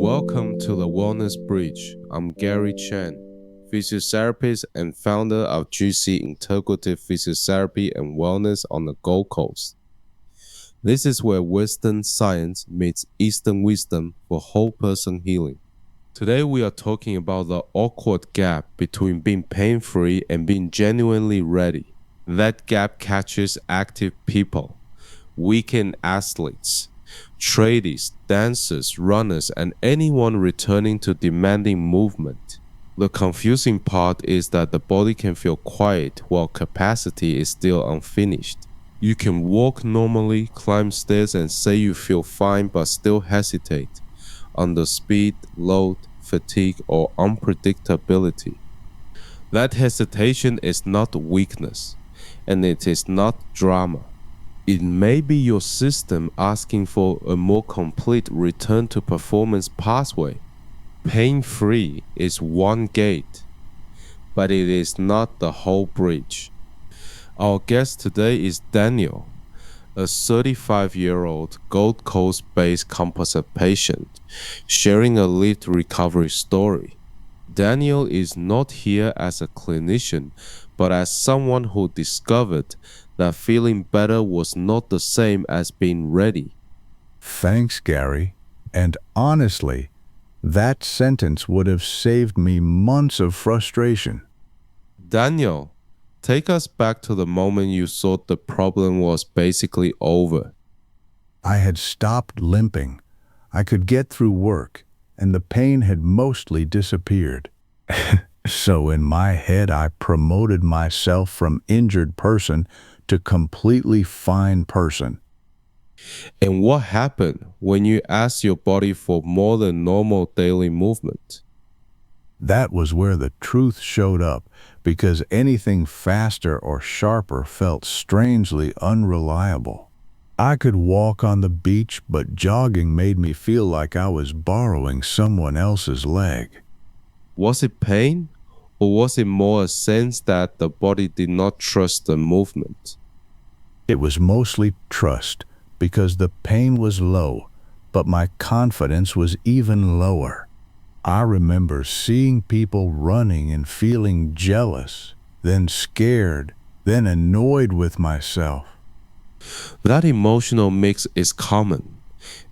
Welcome to the Wellness Bridge. I'm Gary Chen, physiotherapist and founder of GC Integrative Physiotherapy and Wellness on the Gold Coast. This is where Western science meets Eastern wisdom for whole person healing. Today we are talking about the awkward gap between being pain-free and being genuinely ready. That gap catches active people, weekend athletes, tradies, dancers, runners, and anyone returning to demanding movement. The confusing part is that the body can feel quiet while capacity is still unfinished. You can walk normally, climb stairs, and say you feel fine but still hesitate under speed, load, fatigue, or unpredictability. That hesitation is not weakness, and it is not drama. It may be your system asking for a more complete return to performance pathway. Pain-free is one gate, but it is not the whole bridge. Our guest today is Daniel, a 35-year-old Gold Coast-based composite patient, sharing a lived recovery story. Daniel is not here as a clinician, but as someone who discovered that feeling better was not the same as being ready. Thanks, Gary. And honestly, that sentence would have saved me months of frustration. Daniel, take us back to the moment you thought the problem was basically over. I had stopped limping. I could get through work, and the pain had mostly disappeared. So in my head, I promoted myself from injured person to completely fine person. And what happened when you asked your body for more than normal daily movement? That was where the truth showed up, because anything faster or sharper felt strangely unreliable. I could walk on the beach, but jogging made me feel like I was borrowing someone else's leg. Was it pain, or was it more a sense that the body did not trust the movement? It was mostly trust, because the pain was low, but my confidence was even lower. I remember seeing people running and feeling jealous, then scared, then annoyed with myself. That emotional mix is common,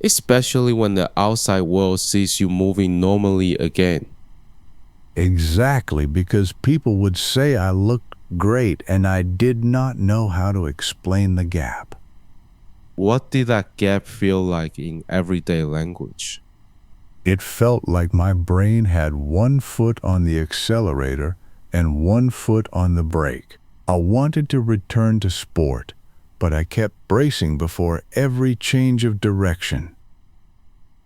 especially when the outside world sees you moving normally again. Exactly, because people would say I looked great and I did not know how to explain the gap. What did that gap feel like in everyday language? It felt like my brain had one foot on the accelerator and one foot on the brake. I wanted to return to sport, but I kept bracing before every change of direction.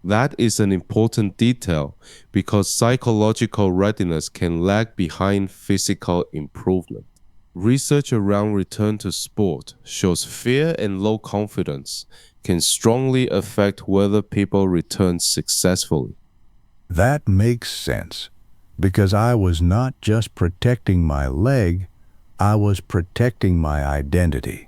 That is an important detail because psychological readiness can lag behind physical improvement. Research around return to sport shows fear and low confidence can strongly affect whether people return successfully. That makes sense, because I was not just protecting my leg, I was protecting my identity.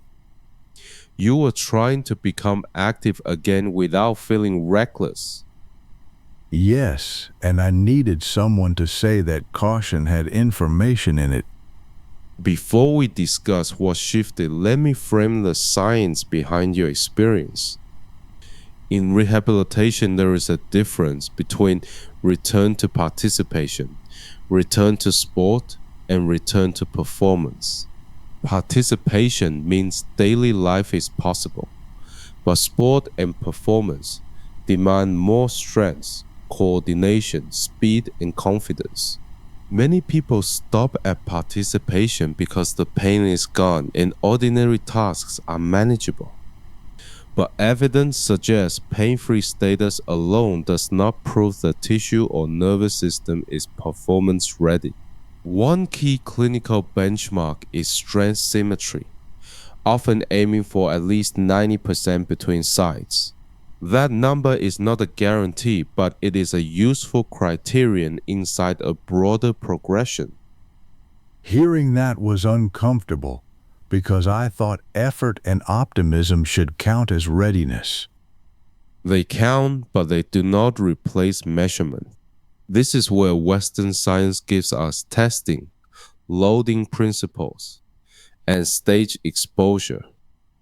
You were trying to become active again without feeling reckless. Yes, and I needed someone to say that caution had information in it. Before we discuss what shifted, let me frame the science behind your experience. In rehabilitation, there is a difference between return to participation, return to sport, and return to performance. Participation means daily life is possible, but sport and performance demand more strength, coordination, speed, and confidence. Many people stop at participation because the pain is gone and ordinary tasks are manageable. But evidence suggests pain-free status alone does not prove the tissue or nervous system is performance ready. One key clinical benchmark is strength symmetry, often aiming for at least 90% between sides. That number is not a guarantee, but it is a useful criterion inside a broader progression. Hearing that was uncomfortable, because I thought effort and optimism should count as readiness. They count, but they do not replace measurement. This is where Western science gives us testing, loading principles, and stage exposure.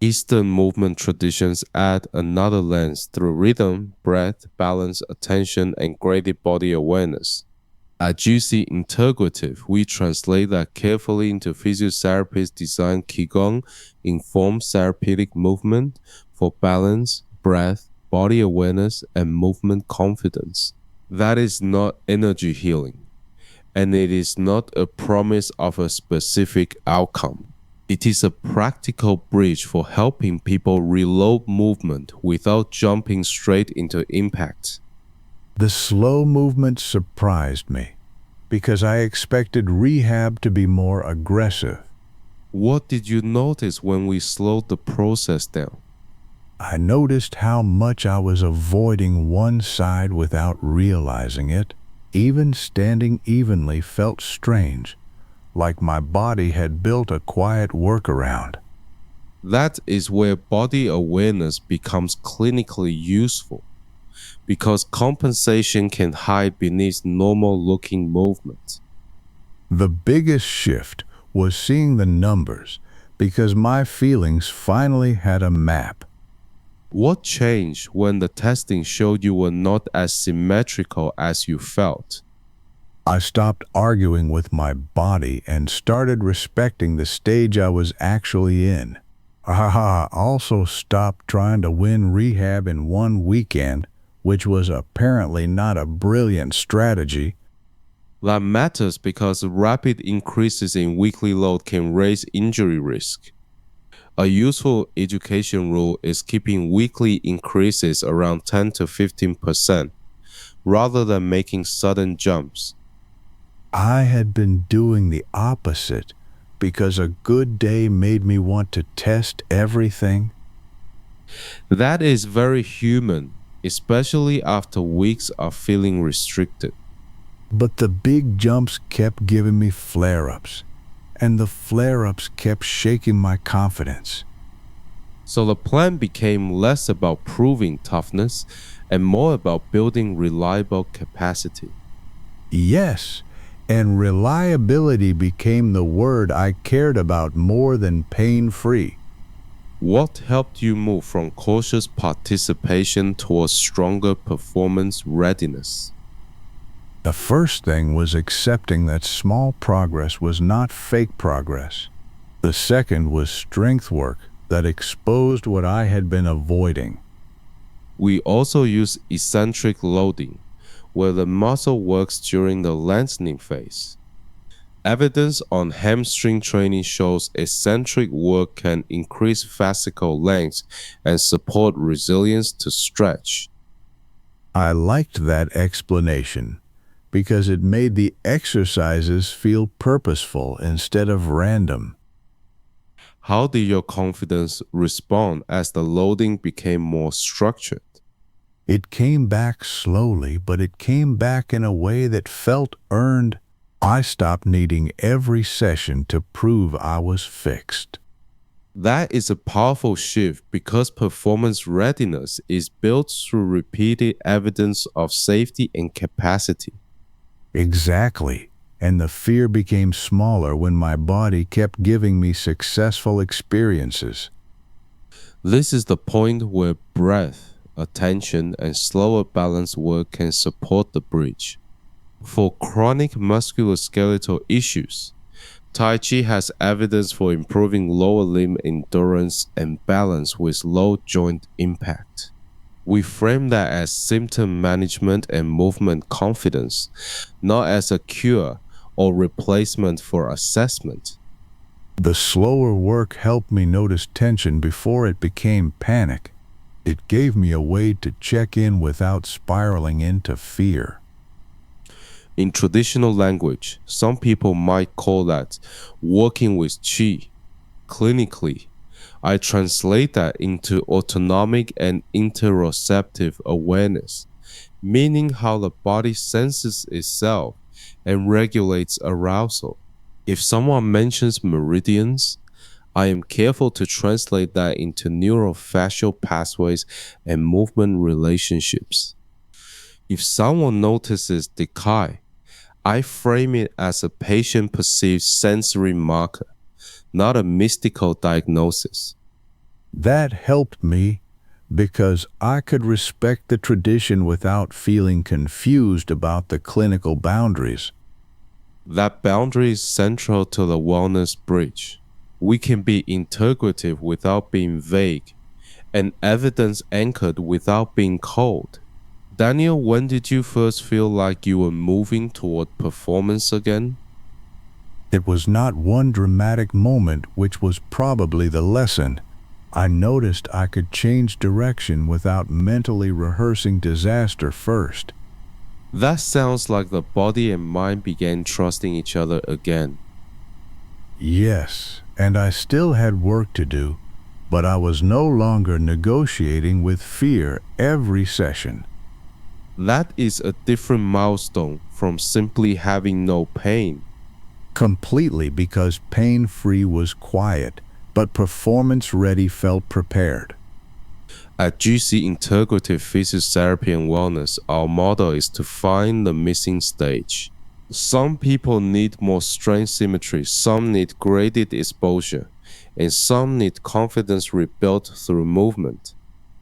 Eastern movement traditions add another lens through rhythm, breath, balance, attention, and graded body awareness. At GC Integrative, we translate that carefully into physiotherapists' designed Qigong informed therapeutic movement for balance, breath, body awareness, and movement confidence. That is not energy healing, and it is not a promise of a specific outcome. It is a practical bridge for helping people reload movement without jumping straight into impact. The slow movement surprised me because I expected rehab to be more aggressive. What did you notice when we slowed the process down? I noticed how much I was avoiding one side without realizing it. Even standing evenly felt strange, like my body had built a quiet workaround. That is where body awareness becomes clinically useful, because compensation can hide beneath normal-looking movement. The biggest shift was seeing the numbers, because my feelings finally had a map. What changed when the testing showed you were not as symmetrical as you felt? I stopped arguing with my body and started respecting the stage I was actually in. I also stopped trying to win rehab in one weekend, which was apparently not a brilliant strategy. That matters because rapid increases in weekly load can raise injury risk. A useful education rule is keeping weekly increases around 10 to 15%, rather than making sudden jumps. I had been doing the opposite because a good day made me want to test everything. That is very human, especially after weeks of feeling restricted. But the big jumps kept giving me flare-ups, and the flare-ups kept shaking my confidence. So the plan became less about proving toughness and more about building reliable capacity. Yes, and reliability became the word I cared about more than pain-free. What helped you move from cautious participation towards stronger performance readiness? The first thing was accepting that small progress was not fake progress. The second was strength work that exposed what I had been avoiding. We also use eccentric loading, where the muscle works during the lengthening phase. Evidence on hamstring training shows eccentric work can increase fascicle length and support resilience to stretch. I liked that explanation because it made the exercises feel purposeful instead of random. How did your confidence respond as the loading became more structured? It came back slowly, but it came back in a way that felt earned. I stopped needing every session to prove I was fixed. That is a powerful shift because performance readiness is built through repeated evidence of safety and capacity. Exactly. And the fear became smaller when my body kept giving me successful experiences. This is the point where breath, attention, and slower balance work can support the bridge. For chronic musculoskeletal issues, Tai Chi has evidence for improving lower limb endurance and balance with low joint impact. We frame that as symptom management and movement confidence, not as a cure or replacement for assessment. The slower work helped me notice tension before it became panic. It gave me a way to check in without spiraling into fear. In traditional language, some people might call that working with Qi. Clinically, I translate that into autonomic and interoceptive awareness, meaning how the body senses itself and regulates arousal. If someone mentions meridians, I am careful to translate that into neurofacial pathways and movement relationships. If someone notices decay, I frame it as a patient-perceived sensory marker, not a mystical diagnosis. That helped me because I could respect the tradition without feeling confused about the clinical boundaries. That boundary is central to the wellness bridge. We can be integrative without being vague, and evidence anchored without being cold. Daniel, when did you first feel like you were moving toward performance again? It was not one dramatic moment, which was probably the lesson. I noticed I could change direction without mentally rehearsing disaster first. That sounds like the body and mind began trusting each other again. Yes, and I still had work to do, but I was no longer negotiating with fear every session. That is a different milestone from simply having no pain. Completely, because pain-free was quiet, but performance-ready felt prepared. At GC Integrative Physiotherapy and Wellness, our model is to find the missing stage. Some people need more strength symmetry, some need graded exposure, and some need confidence rebuilt through movement.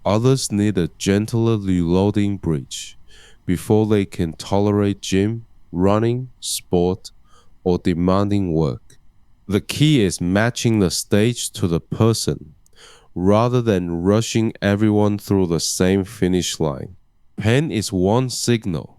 Others need a gentler reloading bridge before they can tolerate gym, running, sport, or demanding work. The key is matching the stage to the person, rather than rushing everyone through the same finish line. Pain is one signal,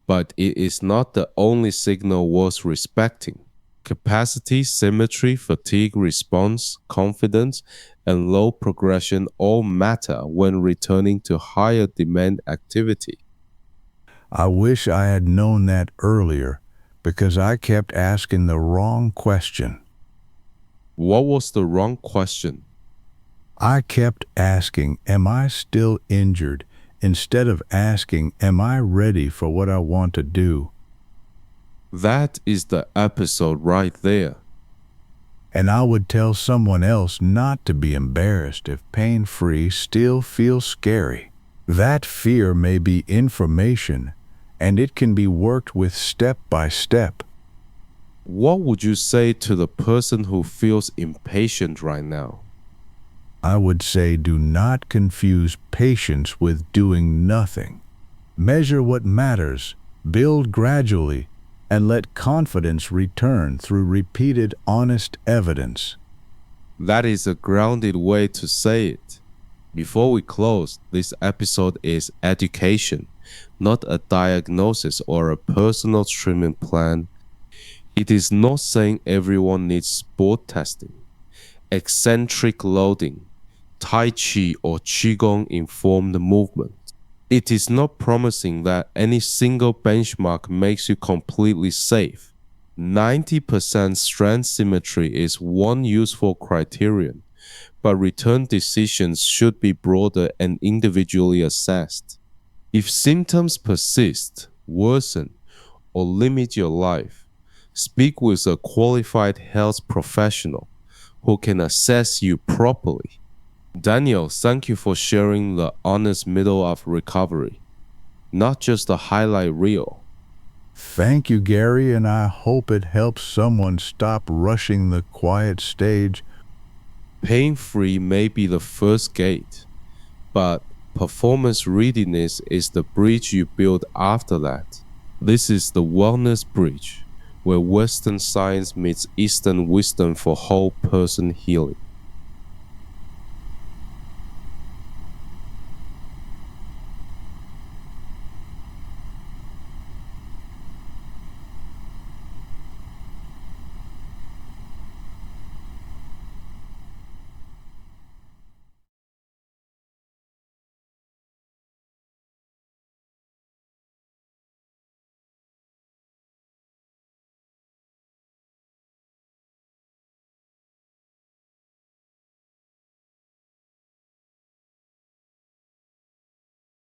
but it is not the only signal worth respecting. Capacity, symmetry, fatigue response, confidence, and low progression all matter when returning to higher demand activity. I wish I had known that earlier, because I kept asking the wrong question. What was the wrong question? I kept asking, am I still injured, instead of asking, am I ready for what I want to do? That is the episode right there. And I would tell someone else not to be embarrassed if pain-free still feels scary. That fear may be information, and it can be worked with step by step. What would you say to the person who feels impatient right now? I would say, do not confuse patience with doing nothing. Measure what matters, build gradually, and let confidence return through repeated honest evidence. That is a grounded way to say it. Before we close, this episode is education, not a diagnosis or a personal treatment plan. It is not saying everyone needs sport testing, eccentric loading, Tai Chi or Qigong informed movement. It is not promising that any single benchmark makes you completely safe. 90% strength symmetry is one useful criterion, but return decisions should be broader and individually assessed. If symptoms persist, worsen, or limit your life, speak with a qualified health professional who can assess you properly. Daniel, thank you for sharing the honest middle of recovery, not just the highlight reel. Thank you, Gary, and I hope it helps someone stop rushing the quiet stage. Pain-free may be the first gate, but performance readiness is the bridge you build after that. This is the wellness bridge, where Western science meets Eastern wisdom for whole person healing.